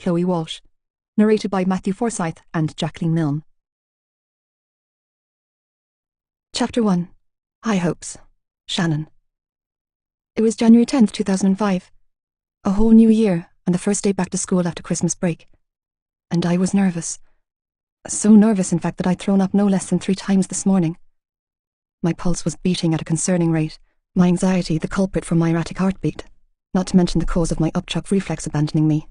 Chloe Walsh. Narrated by Matthew Forsyth and Jacqueline Milne. Chapter 1. High Hopes. Shannon. It was January 10th, 2005. A whole new year and the first day back to school after Christmas break. And I was nervous. So nervous, in fact, that I'd thrown up no less than 3 times this morning. My pulse was beating at a concerning rate, my anxiety the culprit for my erratic heartbeat, not to mention the cause of my upchuck reflex abandoning me.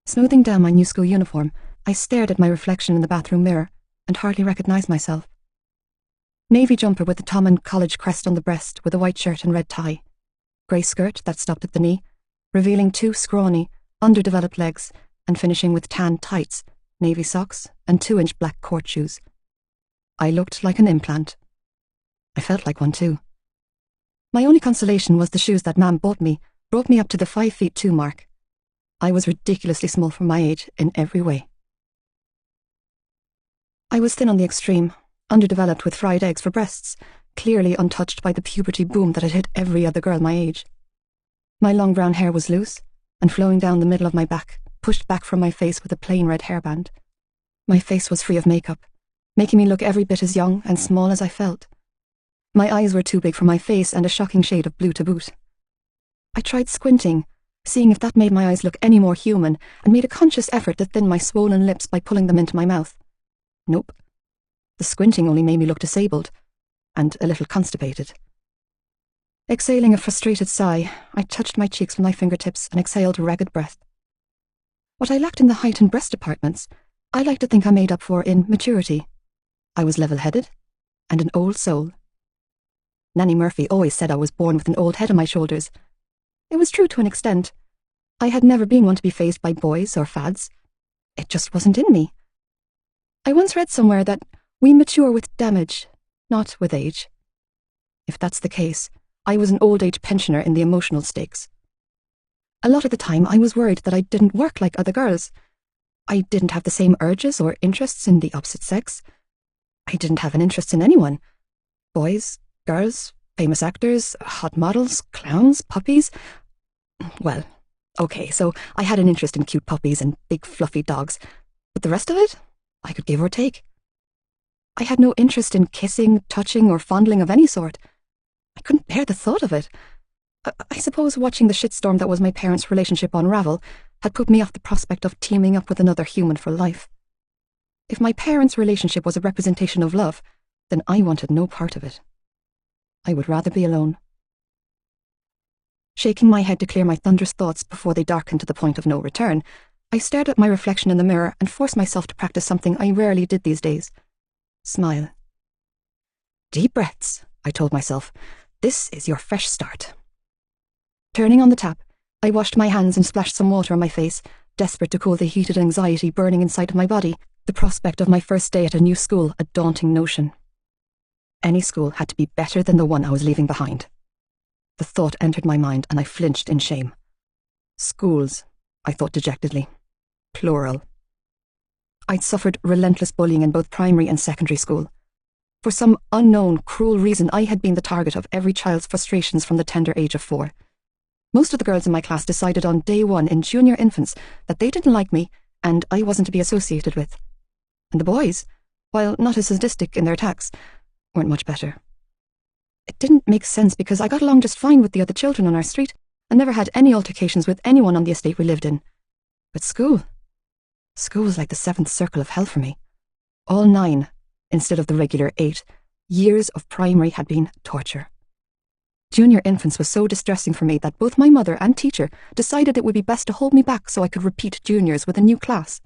Smoothing down my new school uniform, I stared at my reflection in the bathroom mirror and hardly recognised myself. Navy jumper with the Thomond College crest on the breast with a white shirt and red tie. Grey skirt that stopped at the knee, revealing 2 scrawny, underdeveloped legs and finishing with tan tights, navy socks and 2-inch black court shoes. I looked like an implant. I felt like one too. My only consolation was the shoes that Mam bought me brought me up to the 5'2" mark. I was ridiculously small for my age in every way. I was thin on the extreme, underdeveloped with fried eggs for breasts, clearly untouched by the puberty boom that had hit every other girl my age. My long brown hair was loose and flowing down the middle of my back, pushed back from my face with a plain red hairband. My face was free of makeup, making me look every bit as young and small as I felt. My eyes were too big for my face and a shocking shade of blue to boot. I tried squinting, seeing if that made my eyes look any more human, and made a conscious effort to thin my swollen lips by pulling them into my mouth. Nope. The squinting only made me look disabled, and a little constipated. Exhaling a frustrated sigh, I touched my cheeks with my fingertips and exhaled a ragged breath. What I lacked in the height and breast departments, I like to think I made up for in maturity. I was level-headed and an old soul. Nanny Murphy always said I was born with an old head on my shoulders. It was true to an extent. I had never been one to be fazed by boys or fads. It just wasn't in me. I once read somewhere that we mature with damage, not with age. If that's the case, I was an old-age pensioner in the emotional stakes. A lot of the time I was worried that I didn't work like other girls. I didn't have the same urges or interests in the opposite sex. I didn't have an interest in anyone. Boys, girls, famous actors, hot models, clowns, puppies. Well, okay, so I had an interest in cute puppies and big fluffy dogs, but the rest of it, I could give or take. I had no interest in kissing, touching, or fondling of any sort. I couldn't bear the thought of it. I suppose watching the shitstorm that was my parents' relationship unravel had put me off the prospect of teaming up with another human for life. If my parents' relationship was a representation of love, then I wanted no part of it. I would rather be alone. Shaking my head to clear my thunderous thoughts before they darkened to the point of no return, I stared at my reflection in the mirror and forced myself to practice something I rarely did these days. Smile. Deep breaths, I told myself. This is your fresh start. Turning on the tap, I washed my hands and splashed some water on my face, desperate to cool the heated anxiety burning inside of my body, the prospect of my first day at a new school a daunting notion. Any school had to be better than the one I was leaving behind. The thought entered my mind and I flinched in shame. Schools, I thought dejectedly. Plural. I'd suffered relentless bullying in both primary and secondary school. For some unknown, cruel reason, I had been the target of every child's frustrations from the tender age of 4. Most of the girls in my class decided on day 1 in junior infants that they didn't like me and I wasn't to be associated with. And the boys, while not as sadistic in their attacks, weren't much better. It didn't make sense because I got along just fine with the other children on our street and never had any altercations with anyone on the estate we lived in. But school was like the 7th circle of hell for me. All 9, instead of the regular 8, years of primary had been torture. Junior infants was so distressing for me that both my mother and teacher decided it would be best to hold me back so I could repeat juniors with a new class.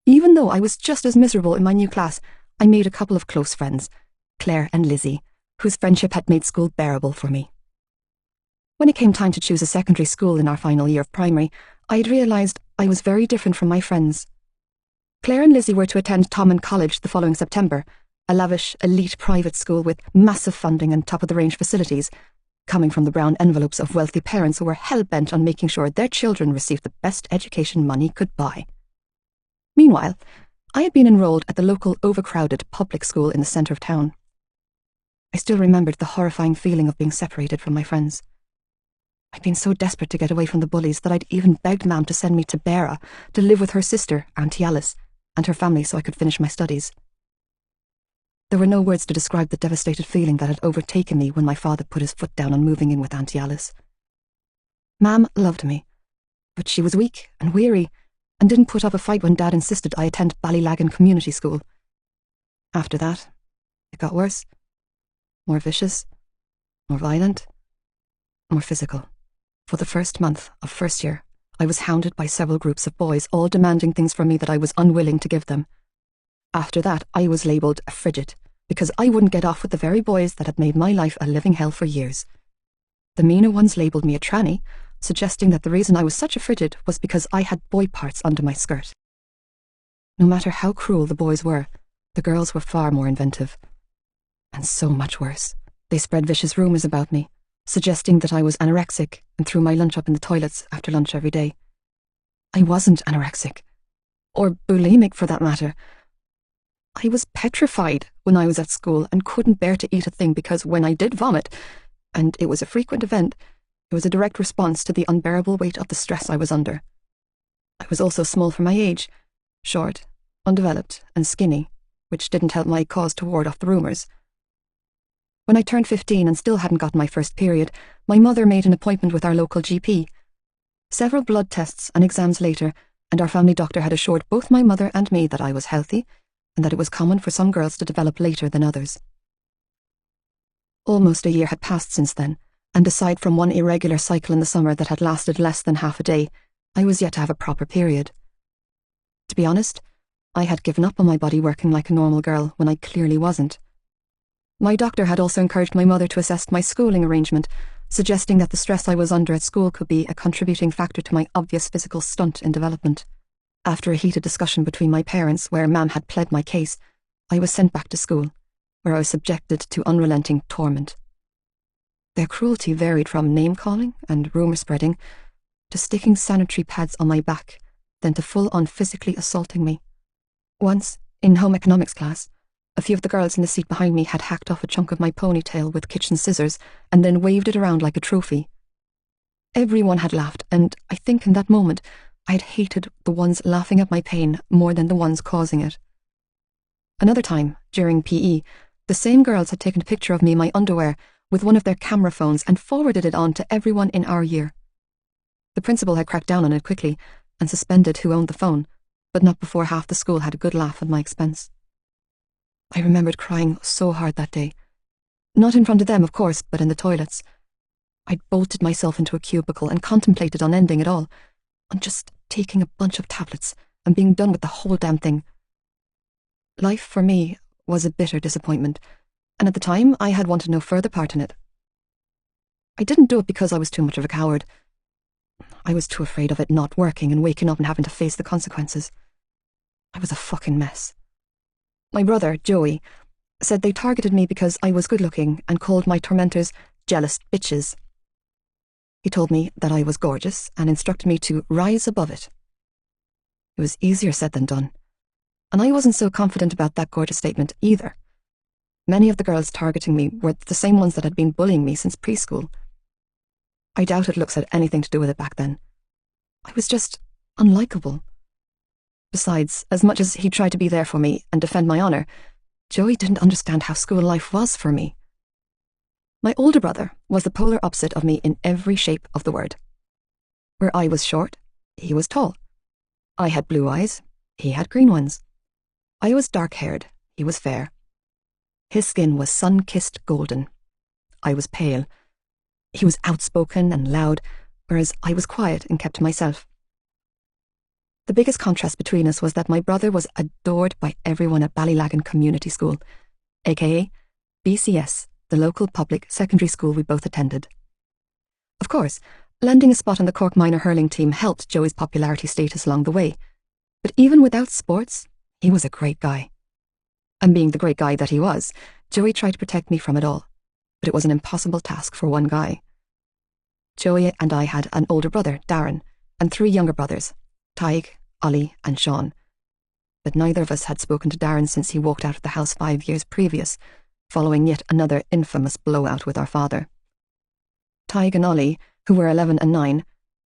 Even though I was just as miserable in my new class, I made a couple of close friends, Claire and Lizzie, whose friendship had made school bearable for me. When it came time to choose a secondary school in our final year of primary, I had realised I was very different from my friends. Claire and Lizzie were to attend Thomond College the following September, a lavish, elite private school with massive funding and top-of-the-range facilities, coming from the brown envelopes of wealthy parents who were hell-bent on making sure their children received the best education money could buy. Meanwhile, I had been enrolled at the local overcrowded public school in the centre of town. I still remembered the horrifying feeling of being separated from my friends. I'd been so desperate to get away from the bullies that I'd even begged Mam to send me to Beara to live with her sister, Auntie Alice, and her family so I could finish my studies. There were no words to describe the devastated feeling that had overtaken me when my father put his foot down on moving in with Auntie Alice. Mam loved me, but she was weak and weary and didn't put up a fight when Dad insisted I attend Ballylagan Community School. After that, it got worse. More vicious, more violent, more physical. For the first month of first year, I was hounded by several groups of boys, all demanding things from me that I was unwilling to give them. After that, I was labelled a frigid, because I wouldn't get off with the very boys that had made my life a living hell for years. The meaner ones labelled me a tranny, suggesting that the reason I was such a frigid was because I had boy parts under my skirt. No matter how cruel the boys were, the girls were far more inventive. And so much worse. They spread vicious rumours about me, suggesting that I was anorexic and threw my lunch up in the toilets after lunch every day. I wasn't anorexic. Or bulimic, for that matter. I was petrified when I was at school and couldn't bear to eat a thing because when I did vomit, and it was a frequent event, it was a direct response to the unbearable weight of the stress I was under. I was also small for my age, short, undeveloped, and skinny, which didn't help my cause to ward off the rumours. When I turned 15 and still hadn't gotten my first period, my mother made an appointment with our local GP. Several blood tests and exams later, and our family doctor had assured both my mother and me that I was healthy, and that it was common for some girls to develop later than others. Almost a year had passed since then, and aside from one irregular cycle in the summer that had lasted less than half a day, I was yet to have a proper period. To be honest, I had given up on my body working like a normal girl when I clearly wasn't. My doctor had also encouraged my mother to assess my schooling arrangement, suggesting that the stress I was under at school could be a contributing factor to my obvious physical stunt in development. After a heated discussion between my parents where Mam had pled my case, I was sent back to school, where I was subjected to unrelenting torment. Their cruelty varied from name-calling and rumour-spreading to sticking sanitary pads on my back, then to full-on physically assaulting me. Once, in home economics class, a few of the girls in the seat behind me had hacked off a chunk of my ponytail with kitchen scissors and then waved it around like a trophy. Everyone had laughed, and I think in that moment I had hated the ones laughing at my pain more than the ones causing it. Another time, during PE, the same girls had taken a picture of me in my underwear with one of their camera phones and forwarded it on to everyone in our year. The principal had cracked down on it quickly and suspended who owned the phone, but not before half the school had a good laugh at my expense. I remembered crying so hard that day. Not in front of them, of course, but in the toilets. I'd bolted myself into a cubicle and contemplated on ending it all, on just taking a bunch of tablets and being done with the whole damn thing. Life, for me, was a bitter disappointment, and at the time I had wanted no further part in it. I didn't do it because I was too much of a coward. I was too afraid of it not working and waking up and having to face the consequences. I was a fucking mess. My brother, Joey, said they targeted me because I was good-looking and called my tormentors jealous bitches. He told me that I was gorgeous and instructed me to rise above it. It was easier said than done, and I wasn't so confident about that gorgeous statement either. Many of the girls targeting me were the same ones that had been bullying me since preschool. I doubted looks had anything to do with it back then. I was just unlikable. Besides, as much as he tried to be there for me and defend my honour, Joey didn't understand how school life was for me. My older brother was the polar opposite of me in every shape of the word. Where I was short, he was tall. I had blue eyes, he had green ones. I was dark-haired, he was fair. His skin was sun-kissed golden. I was pale. He was outspoken and loud, whereas I was quiet and kept to myself. The biggest contrast between us was that my brother was adored by everyone at Ballylagan Community School, aka BCS, the local public secondary school we both attended. Of course, landing a spot on the Cork minor hurling team helped Joey's popularity status along the way, but even without sports, he was a great guy. And being the great guy that he was, Joey tried to protect me from it all, but it was an impossible task for one guy. Joey and I had an older brother, Darren, and 3 younger brothers, Tig, Ollie, and Sean. But neither of us had spoken to Darren since he walked out of the house 5 years previous, following yet another infamous blowout with our father. Tig and Ollie, who were 11 and 9,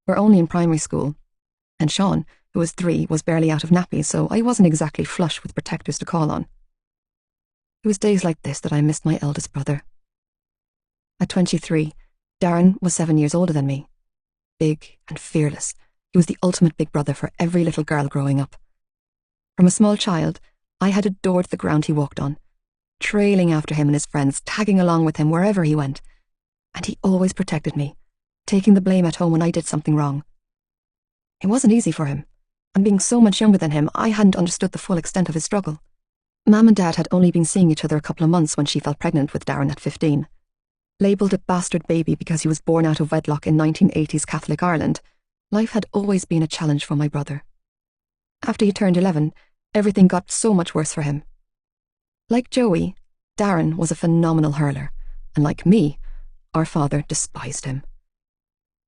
were only in primary school, and Sean, who was 3, was barely out of nappies, so I wasn't exactly flush with protectors to call on. It was days like this that I missed my eldest brother. At 23, Darren was 7 years older than me. Big and fearless, he was the ultimate big brother for every little girl growing up. From a small child, I had adored the ground he walked on, trailing after him and his friends, tagging along with him wherever he went. And he always protected me, taking the blame at home when I did something wrong. It wasn't easy for him, and being so much younger than him, I hadn't understood the full extent of his struggle. Mum and Dad had only been seeing each other a couple of months when she fell pregnant with Darren at 15. Labelled a bastard baby because he was born out of wedlock in 1980s Catholic Ireland, life had always been a challenge for my brother. After he turned 11, everything got so much worse for him. Like Joey, Darren was a phenomenal hurler, and like me, our father despised him.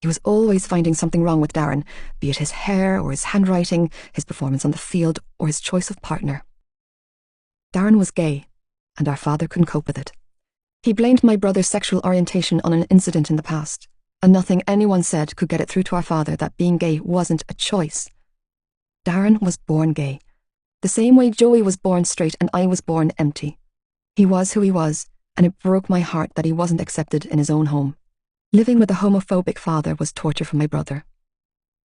He was always finding something wrong with Darren, be it his hair or his handwriting, his performance on the field, or his choice of partner. Darren was gay, and our father couldn't cope with it. He blamed my brother's sexual orientation on an incident in the past, and nothing anyone said could get it through to our father that being gay wasn't a choice. Darren was born gay, the same way Joey was born straight and I was born empty. He was who he was, and it broke my heart that he wasn't accepted in his own home. Living with a homophobic father was torture for my brother.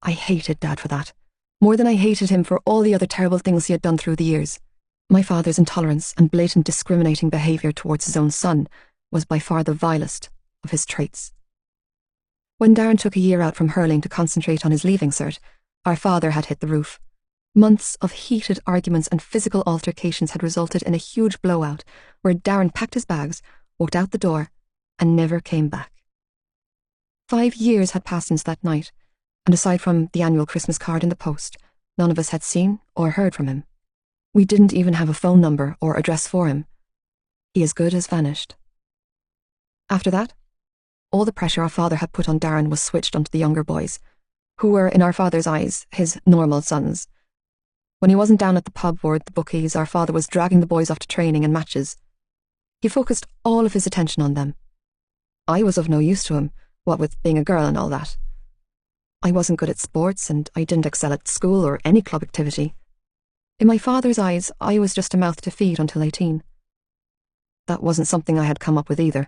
I hated Dad for that, more than I hated him for all the other terrible things he had done through the years. My father's intolerance and blatant discriminating behaviour towards his own son was by far the vilest of his traits. When Darren took a year out from hurling to concentrate on his leaving cert, our father had hit the roof. Months of heated arguments and physical altercations had resulted in a huge blowout where Darren packed his bags, walked out the door, and never came back. 5 years had passed since that night, and aside from the annual Christmas card in the post, none of us had seen or heard from him. We didn't even have a phone number or address for him. He as good as vanished. After that, all the pressure our father had put on Darren was switched onto the younger boys, who were, in our father's eyes, his normal sons. When he wasn't down at the pub or the bookies, our father was dragging the boys off to training and matches. He focused all of his attention on them. I was of no use to him, what with being a girl and all that. I wasn't good at sports, and I didn't excel at school or any club activity. In my father's eyes, I was just a mouth to feed until 18. That wasn't something I had come up with either.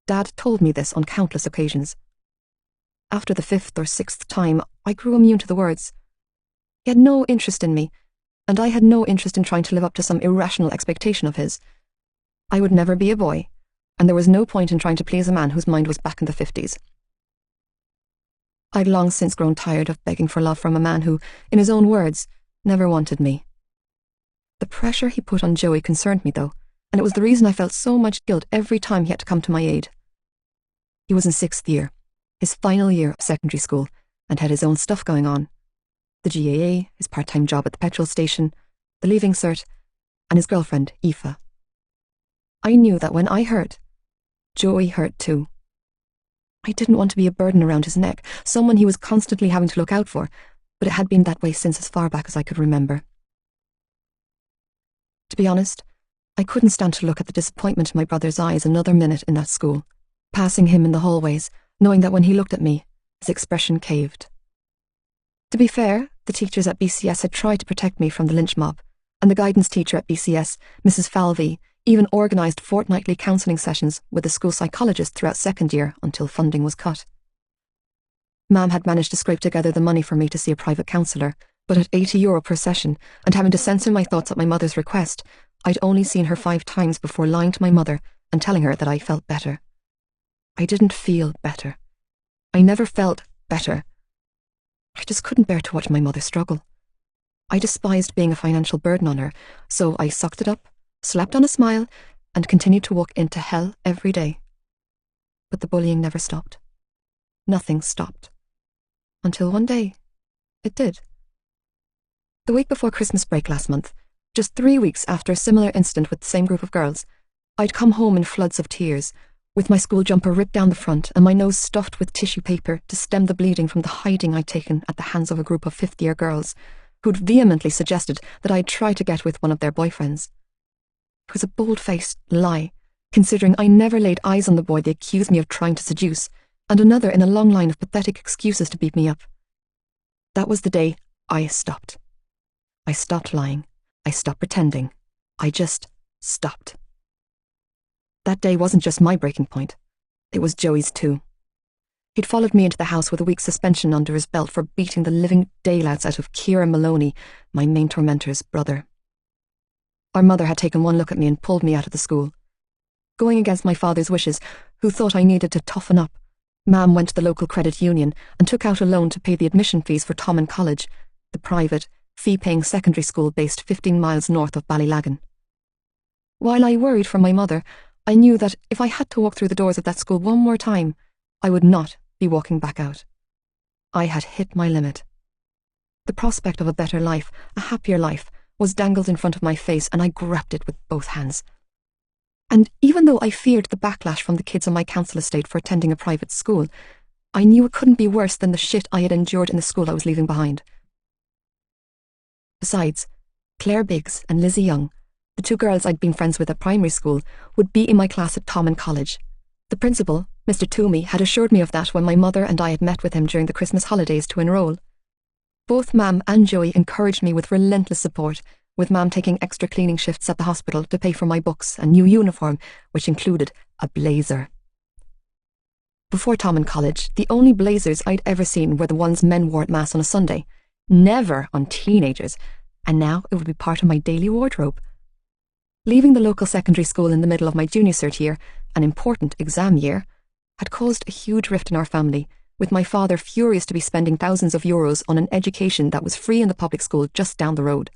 Dad told me this on countless occasions. After the 5th or 6th time, I grew immune to the words. He had no interest in me, and I had no interest in trying to live up to some irrational expectation of his. I would never be a boy, and there was no point in trying to please a man whose mind was back in the 50s. I'd long since grown tired of begging for love from a man who, in his own words, never wanted me. The pressure he put on Joey concerned me, though, and it was the reason I felt so much guilt every time he had to come to my aid. He was in 6th year, his final year of secondary school, and had his own stuff going on. The GAA, his part-time job at the petrol station, the leaving cert, and his girlfriend, Aoife. I knew that when I hurt, Joey hurt too. I didn't want to be a burden around his neck, someone he was constantly having to look out for, but it had been that way since as far back as I could remember. To be honest, I couldn't stand to look at the disappointment in my brother's eyes another minute in that school, passing him in the hallways, knowing that when he looked at me, his expression caved. To be fair, the teachers at BCS had tried to protect me from the lynch mob, and the guidance teacher at BCS, Mrs. Falvey, even organised fortnightly counselling sessions with the school psychologist throughout second year until funding was cut. Mam had managed to scrape together the money for me to see a private counsellor, but at €80 per session, and having to censor my thoughts at my mother's request, I'd only seen her 5 times before lying to my mother and telling her that I felt better. I didn't feel better. I never felt better. I just couldn't bear to watch my mother struggle. I despised being a financial burden on her, so I sucked it up, slapped on a smile, and continued to walk into hell every day. But the bullying never stopped. Nothing stopped. Until one day, it did. The week before Christmas break last month, just 3 weeks after a similar incident with the same group of girls, I'd come home in floods of tears, with my school jumper ripped down the front and my nose stuffed with tissue paper to stem the bleeding from the hiding I'd taken at the hands of a group of 5th-year girls, who'd vehemently suggested that I'd try to get with one of their boyfriends. It was a bold-faced lie, considering I never laid eyes on the boy they accused me of trying to seduce, and another in a long line of pathetic excuses to beat me up. That was the day I stopped. I stopped lying. I stopped pretending. I just stopped. That day wasn't just my breaking point. It was Joey's too. He'd followed me into the house with a week's suspension under his belt for beating the living daylights out of Kieran Maloney, my main tormentor's brother. Our mother had taken one look at me and pulled me out of the school. Going against my father's wishes, who thought I needed to toughen up, Mam went to the local credit union and took out a loan to pay the admission fees for Thomond College, the private, fee-paying secondary school based 15 miles north of Ballylagan. While I worried for my mother, I knew that if I had to walk through the doors of that school one more time, I would not be walking back out. I had hit my limit. The prospect of a better life, a happier life, was dangled in front of my face, and I grabbed it with both hands. And even though I feared the backlash from the kids on my council estate for attending a private school, I knew it couldn't be worse than the shit I had endured in the school I was leaving behind. Besides, Claire Biggs and Lizzie Young, the two girls I'd been friends with at primary school, would be in my class at Thomond College. The principal, Mr. Toomey, had assured me of that when my mother and I had met with him during the Christmas holidays to enrol. Both Mam and Joey encouraged me with relentless support, with Mam taking extra cleaning shifts at the hospital to pay for my books and new uniform, which included a blazer. Before Thomond College, the only blazers I'd ever seen were the ones men wore at Mass on a Sunday, never on teenagers, and now it would be part of my daily wardrobe. Leaving the local secondary school in the middle of my junior cert year, an important exam year, had caused a huge rift in our family, with my father furious to be spending thousands of euros on an education that was free in the public school just down the road.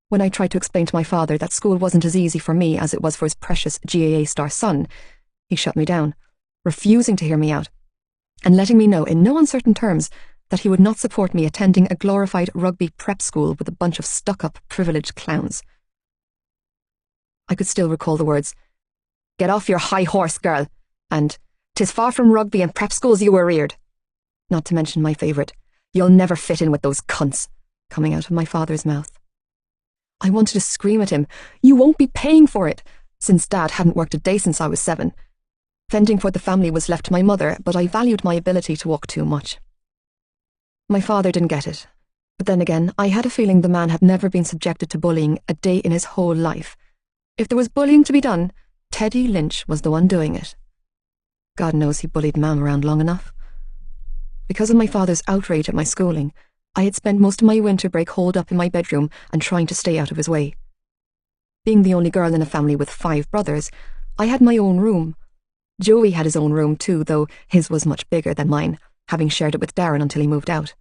When I tried to explain to my father that school wasn't as easy for me as it was for his precious GAA star son, he shut me down, refusing to hear me out, and letting me know in no uncertain terms that he would not support me attending a glorified rugby prep school with a bunch of stuck-up, privileged clowns. I could still recall the words, "Get off your high horse, girl," and "'Tis far from rugby and prep schools you were reared," not to mention my favourite, "You'll never fit in with those cunts," coming out of my father's mouth. I wanted to scream at him, "You won't be paying for it," since Dad hadn't worked a day since I was 7. Fending for the family was left to my mother, but I valued my ability to walk too much. My father didn't get it, but then again, I had a feeling the man had never been subjected to bullying a day in his whole life. If there was bullying to be done, Teddy Lynch was the one doing it. God knows he bullied Mam around long enough. Because of my father's outrage at my schooling, I had spent most of my winter break holed up in my bedroom and trying to stay out of his way. Being the only girl in a family with 5 brothers, I had my own room. Joey had his own room too, though his was much bigger than mine, having shared it with Darren until he moved out.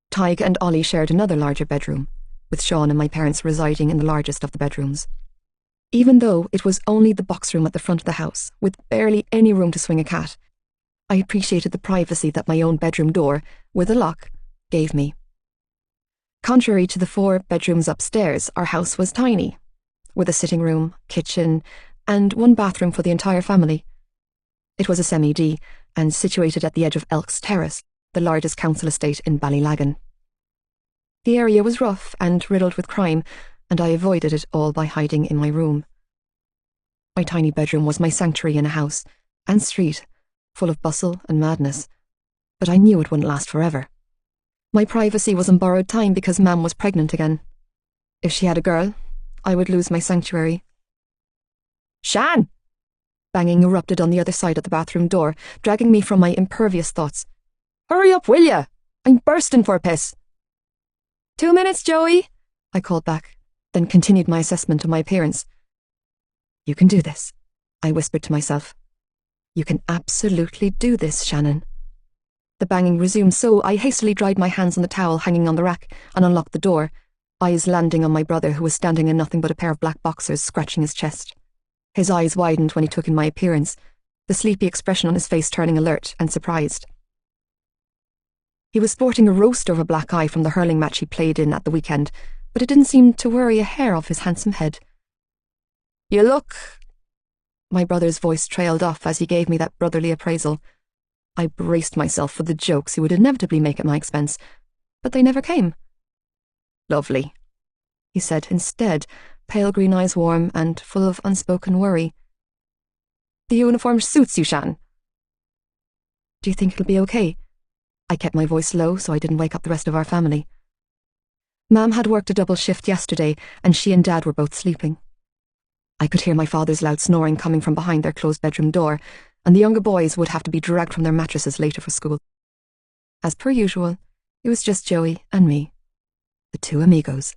Tig and Ollie shared another larger bedroom, with Sean and my parents residing in the largest of the bedrooms. Even though it was only the box room at the front of the house, with barely any room to swing a cat, I appreciated the privacy that my own bedroom door, with a lock, gave me. Contrary to the 4 bedrooms upstairs, our house was tiny, with a sitting room, kitchen, and 1 bathroom for the entire family. It was a semi-D, and situated at the edge of Elks Terrace, the largest council estate in Ballylagan. The area was rough and riddled with crime, and I avoided it all by hiding in my room. My tiny bedroom was my sanctuary in a house and street, full of bustle and madness, but I knew it wouldn't last forever. My privacy was on borrowed time because Mam was pregnant again. If she had a girl, I would lose my sanctuary. "Shan!" Banging erupted on the other side of the bathroom door, dragging me from my impervious thoughts. "Hurry up, will ya? I'm bursting for a piss." "2 minutes, Joey," I called back, then continued my assessment of my appearance. "You can do this," I whispered to myself. "You can absolutely do this, Shannon." The banging resumed, so I hastily dried my hands on the towel hanging on the rack and unlocked the door, eyes landing on my brother, who was standing in nothing but a pair of black boxers, scratching his chest. His eyes widened when he took in my appearance, the sleepy expression on his face turning alert and surprised. He was sporting a roaster of a black eye from the hurling match he played in at the weekend, but it didn't seem to worry a hair off his handsome head. "You look—" My brother's voice trailed off as he gave me that brotherly appraisal. I braced myself for the jokes he would inevitably make at my expense, but they never came. "Lovely," he said instead, pale green eyes warm and full of unspoken worry. "The uniform suits you, Shan." Do you think it'll be okay? I kept my voice low so I didn't wake up the rest of our family. Mum had worked a double shift yesterday and she and Dad were both sleeping. I could hear my father's loud snoring coming from behind their closed bedroom door, and the younger boys would have to be dragged from their mattresses later for school. As per usual, it was just Joey and me, the two amigos.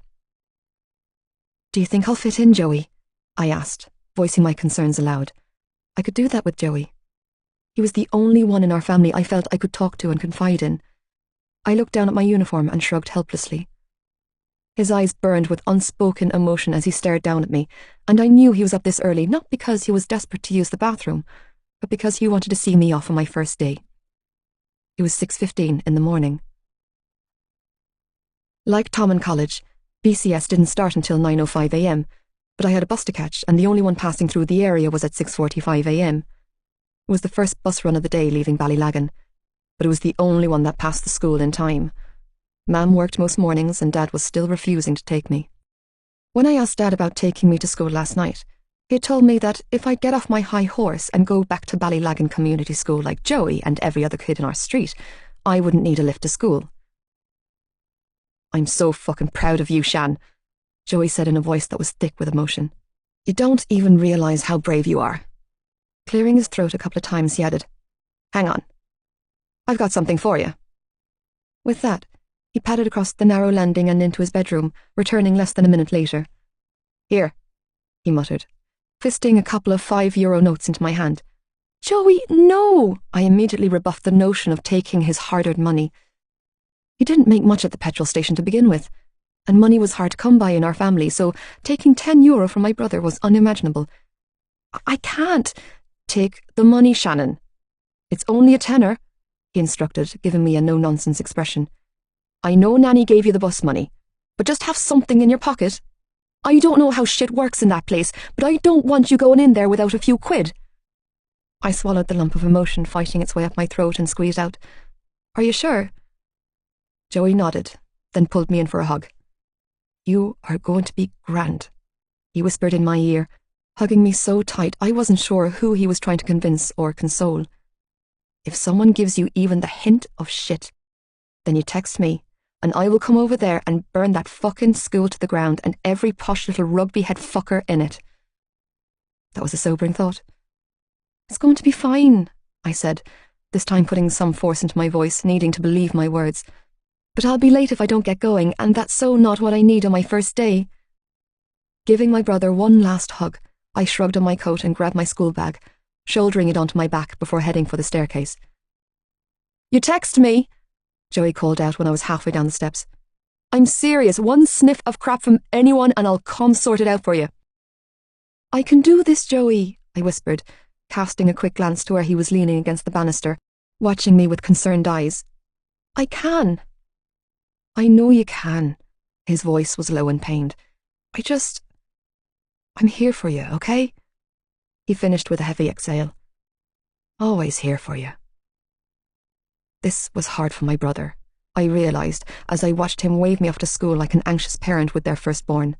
Do you think I'll fit in, Joey? I asked, voicing my concerns aloud. I could do that with Joey. He was the only one in our family I felt I could talk to and confide in. I looked down at my uniform and shrugged helplessly. His eyes burned with unspoken emotion as he stared down at me, and I knew he was up this early not because he was desperate to use the bathroom, but because he wanted to see me off on my first day. It was 6:15 in the morning. Like Tom in college, BCS didn't start until 9:05 a.m, but I had a bus to catch and the only one passing through the area was at 6:45 a.m. It was the first bus run of the day leaving Ballylagan, but it was the only one that passed the school in time. Mum worked most mornings and Dad was still refusing to take me. When I asked Dad about taking me to school last night, he had told me that if I'd get off my high horse and go back to Ballylagan Community School like Joey and every other kid in our street, I wouldn't need a lift to school. I'm so fucking proud of you, Shan, Joey said in a voice that was thick with emotion. You don't even realise how brave you are. Clearing his throat a couple of times, he added, Hang on. I've got something for you. With that, he padded across the narrow landing and into his bedroom, returning less than a minute later. Here, he muttered, fisting a couple of €5 notes into my hand. Joey, no! I immediately rebuffed the notion of taking his hard-earned money. He didn't make much at the petrol station to begin with, and money was hard to come by in our family, so taking €10 from my brother was unimaginable. I can't. Take the money, Shannon. It's only a tenner, he instructed, giving me a no-nonsense expression. I know Nanny gave you the bus money, but just have something in your pocket. I don't know how shit works in that place, but I don't want you going in there without a few quid. I swallowed the lump of emotion fighting its way up my throat and squeezed out, Are you sure? Joey nodded, then pulled me in for a hug. You are going to be grand, he whispered in my ear, hugging me so tight I wasn't sure who he was trying to convince or console. If someone gives you even the hint of shit, then you text me, and I will come over there and burn that fucking school to the ground and every posh little rugby-head fucker in it. That was a sobering thought. It's going to be fine, I said, this time putting some force into my voice, needing to believe my words. But I'll be late if I don't get going, and that's so not what I need on my first day. Giving my brother one last hug, I shrugged on my coat and grabbed my school bag, shouldering it onto my back before heading for the staircase. You text me, Joey called out when I was halfway down the steps. I'm serious, one sniff of crap from anyone and I'll come sort it out for you. I can do this, Joey, I whispered, casting a quick glance to where he was leaning against the banister, watching me with concerned eyes. I can. I know you can. His voice was low and pained. I'm here for you, okay? He finished with a heavy exhale. Always here for you. This was hard for my brother, I realised as I watched him wave me off to school like an anxious parent with their firstborn.